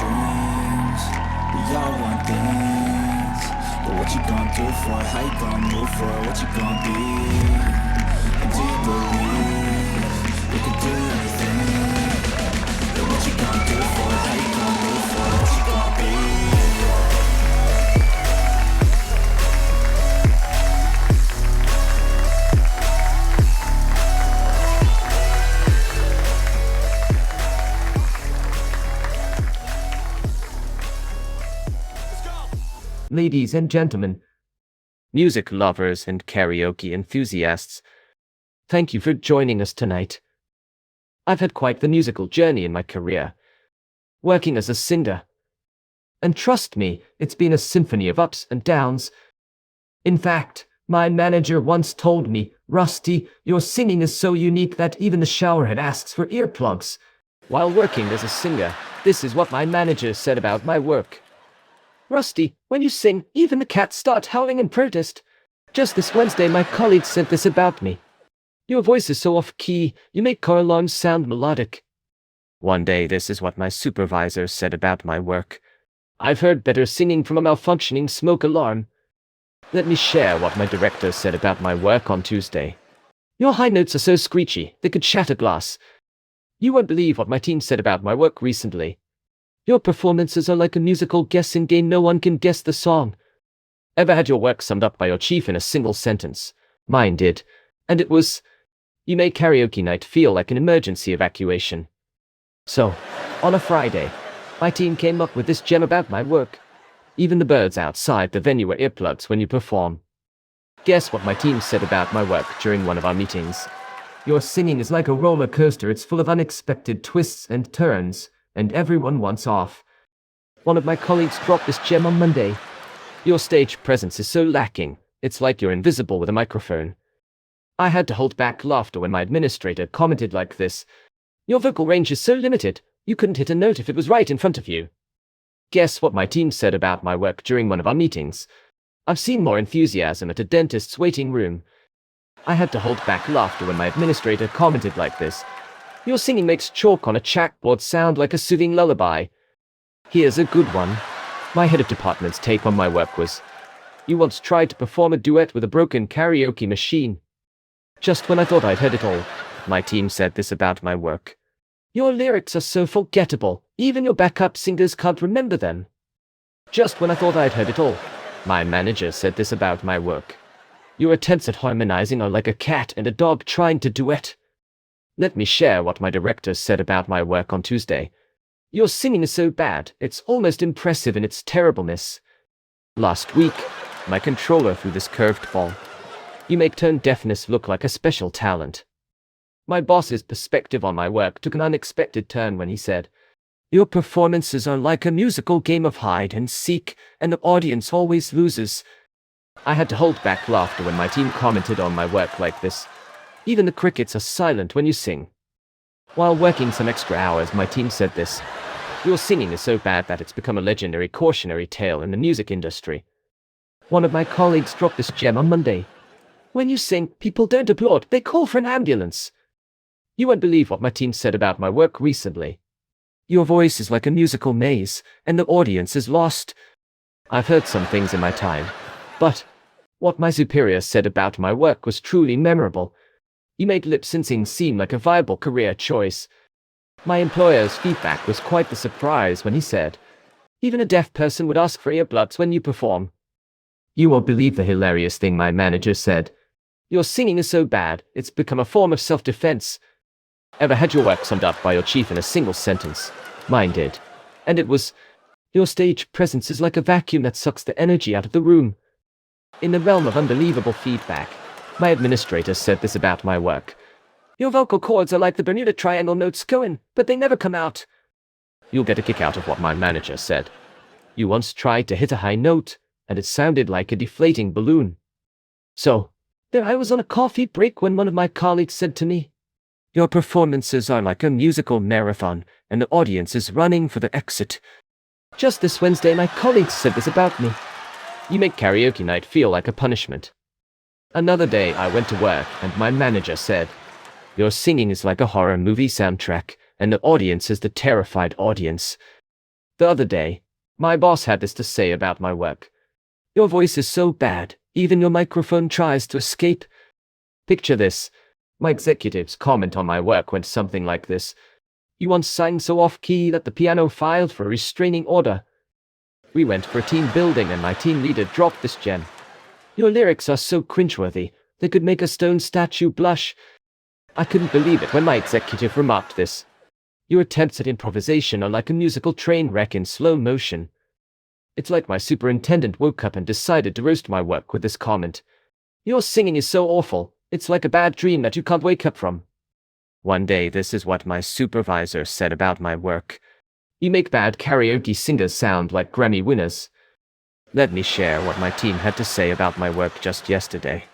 dreams. We all want things, but what you gonna do for it? How you gonna move for it? What you gonna be? And do you believe you can do anything? But what you gonna do for it? How you gonna move for it? What you gonna be? Ladies and gentlemen, music lovers and karaoke enthusiasts, thank you for joining us tonight. I've had quite the musical journey in my career, working as a singer. And trust me, it's been a symphony of ups and downs. In fact, my manager once told me, "Rusty, your singing is so unique that even the showerhead asks for earplugs." While working as a singer, this is what my manager said about my work. "Rusty, when you sing, even the cats start howling in protest. Just this Wednesday my colleague said this about me. Your voice is so off-key, you make car alarms sound melodic." One day this is what my supervisor said about my work. "I've heard better singing from a malfunctioning smoke alarm." Let me share what my director said about my work on Tuesday. "Your high notes are so screechy, they could shatter glass." You won't believe what my team said about my work recently. "Your performances are like a musical guessing game, no one can guess the song." Ever had your work summed up by your chief in a single sentence? Mine did. And it was, "You make karaoke night feel like an emergency evacuation." So, on a Friday, my team came up with this gem about my work. Even the birds outside the venue wear earplugs when you perform. Guess what my team said about my work during one of our meetings? "Your singing is like a roller coaster, it's full of unexpected twists and turns, and everyone wants off." One of my colleagues dropped this gem on Monday. "Your stage presence is so lacking, it's like you're invisible with a microphone." I had to hold back laughter when my administrator commented like this. "Your vocal range is so limited, you couldn't hit a note if it was right in front of you." Guess what my team said about my work during one of our meetings? "I've seen more enthusiasm at a dentist's waiting room." I had to hold back laughter when my administrator commented like this. "Your singing makes chalk on a chalkboard sound like a soothing lullaby." Here's a good one. My head of department's take on my work was, "You once tried to perform a duet with a broken karaoke machine." Just when I thought I'd heard it all, my team said this about my work. "Your lyrics are so forgettable, even your backup singers can't remember them." Just when I thought I'd heard it all, my manager said this about my work. "Your attempts at harmonizing are like a cat and a dog trying to duet." Let me share what my director said about my work on Tuesday. "Your singing is so bad, it's almost impressive in its terribleness." Last week, my controller threw this curved ball. "You make tone deafness look like a special talent." My boss's perspective on my work took an unexpected turn when he said, "Your performances are like a musical game of hide and seek, and the audience always loses." I had to hold back laughter when my team commented on my work like this. "Even the crickets are silent when you sing." While working some extra hours, my team said this. "Your singing is so bad that it's become a legendary cautionary tale in the music industry." One of my colleagues dropped this gem on Monday. "When you sing, people don't applaud, they call for an ambulance." You won't believe what my team said about my work recently. "Your voice is like a musical maze, and the audience is lost." I've heard some things in my time, but what my superior said about my work was truly memorable. "You make lip syncing seem like a viable career choice." My employer's feedback was quite the surprise when he said, "Even a deaf person would ask for earplugs when you perform." You won't believe the hilarious thing my manager said. "Your singing is so bad, it's become a form of self-defense." Ever had your work summed up by your chief in a single sentence? Mine did. And it was, "Your stage presence is like a vacuum that sucks the energy out of the room." In the realm of unbelievable feedback, my administrator said this about my work. "Your vocal cords are like the Bermuda Triangle notes going, but they never come out." You'll get a kick out of what my manager said. "You once tried to hit a high note, and it sounded like a deflating balloon." So, there I was on a coffee break when one of my colleagues said to me, "Your performances are like a musical marathon, and the audience is running for the exit." Just this Wednesday my colleagues said this about me. "You make karaoke night feel like a punishment." Another day I went to work and my manager said, "Your singing is like a horror movie soundtrack, and the audience is the terrified audience." The other day, my boss had this to say about my work. Your voice is so bad, even your microphone tries to escape. Picture this. My executive's comment on my work went something like this. You once sang so off-key that the piano filed for a restraining order. We went for a team building and my team leader dropped this gem. Your lyrics are so cringeworthy, they could make a stone statue blush. I couldn't believe it when my executive remarked this. Your attempts at improvisation are like a musical train wreck in slow motion. It's like my superintendent woke up and decided to roast my work with this comment. Your singing is so awful, it's like a bad dream that you can't wake up from. One day this is what my supervisor said about my work. You make bad karaoke singers sound like Grammy winners. Let me share what my team had to say about my work just yesterday.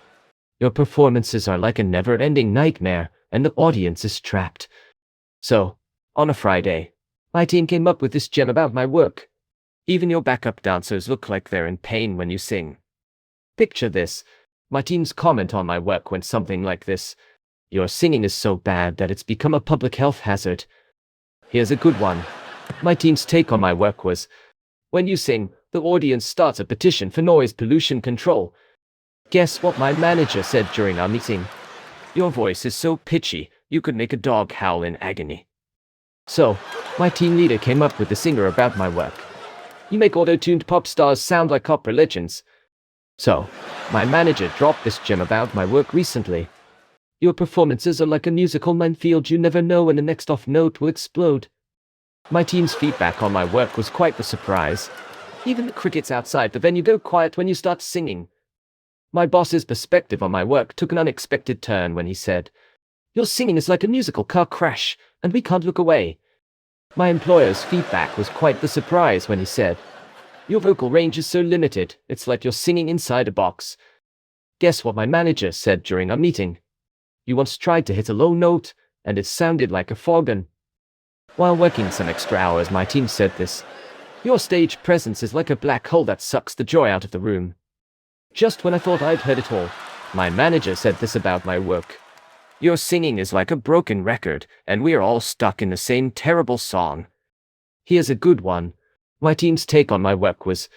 Your performances are like a never-ending nightmare, and the audience is trapped. So, on a Friday, my team came up with this gem about my work. Even your backup dancers look like they're in pain when you sing. Picture this. My team's comment on my work went something like this. Your singing is so bad that it's become a public health hazard. Here's a good one. My team's take on my work was, when you sing, the audience starts a petition for noise pollution control. Guess what my manager said during our meeting? Your voice is so pitchy, you could make a dog howl in agony. So, my team leader came up with the singer about my work. You make auto-tuned pop stars sound like opera legends. So, my manager dropped this gem about my work recently. Your performances are like a musical minefield, you never know when the next off note will explode. My team's feedback on my work was quite the surprise. Even the crickets outside the venue go quiet when you start singing. My boss's perspective on my work took an unexpected turn when he said, Your singing is like a musical car crash, and we can't look away. My employer's feedback was quite the surprise when he said, Your vocal range is so limited, it's like you're singing inside a box. Guess what my manager said during our meeting? You once tried to hit a low note, and it sounded like a organ. While working some extra hours, my team said this. Your stage presence is like a black hole that sucks the joy out of the room. Just when I thought I'd heard it all, my manager said this about my work. Your singing is like a broken record, and we're all stuck in the same terrible song. Here's a good one. My team's take on my work was,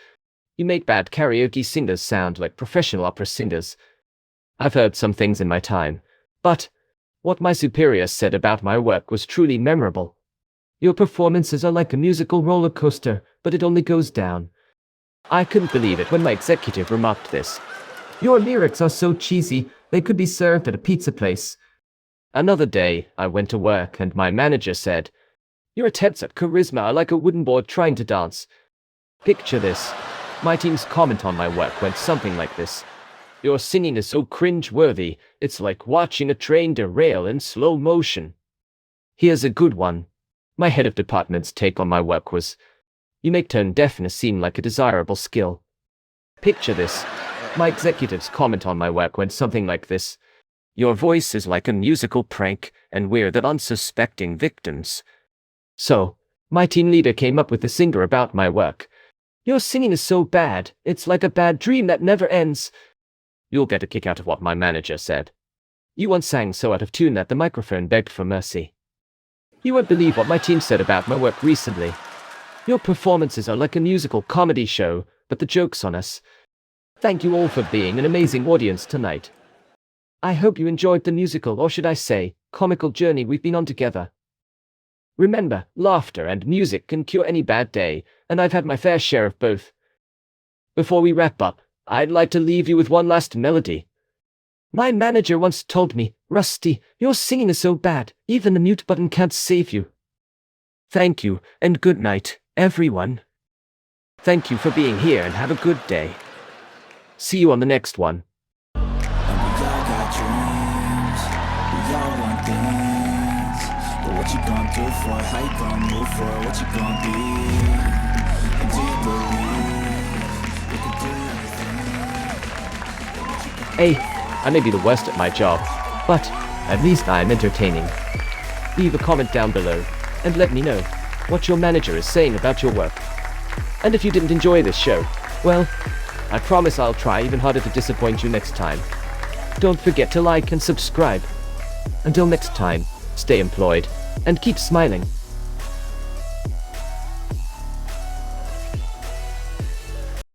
you make bad karaoke singers sound like professional opera singers. I've heard some things in my time, but what my superior said about my work was truly memorable. Your performances are like a musical roller coaster, but it only goes down. I couldn't believe it when my executive remarked this. Your lyrics are so cheesy, they could be served at a pizza place. Another day, I went to work and my manager said, Your attempts at charisma are like a wooden board trying to dance. Picture this. My team's comment on my work went something like this. Your singing is so cringe-worthy, it's like watching a train derail in slow motion. Here's a good one. My head of department's take on my work was, you make tone deafness seem like a desirable skill. Picture this. My executive's comment on my work went something like this. Your voice is like a musical prank, and we're the unsuspecting victims. So, my team leader came up with the singer about my work. Your singing is so bad, it's like a bad dream that never ends. You'll get a kick out of what my manager said. You once sang so out of tune that the microphone begged for mercy. You won't believe what my team said about my work recently. Your performances are like a musical comedy show, but the joke's on us. Thank you all for being an amazing audience tonight. I hope you enjoyed the musical, or should I say, comical journey we've been on together. Remember, laughter and music can cure any bad day, and I've had my fair share of both. Before we wrap up, I'd like to leave you with one last melody. My manager once told me, Rusty, your singing is so bad, even the mute button can't save you. Thank you, and good night, everyone. Thank you for being here and have a good day. See you on the next one. And we all got dreams, we all want things. But what you gonna do for it? How you gonna move for it? What you gonna be? And do you believe you can do anything? Hey, I may be the worst at my job, but at least I'm entertaining. Leave a comment down below, and let me know what your manager is saying about your work. And if you didn't enjoy this show, well, I promise I'll try even harder to disappoint you next time. Don't forget to like and subscribe. Until next time, stay employed, and keep smiling.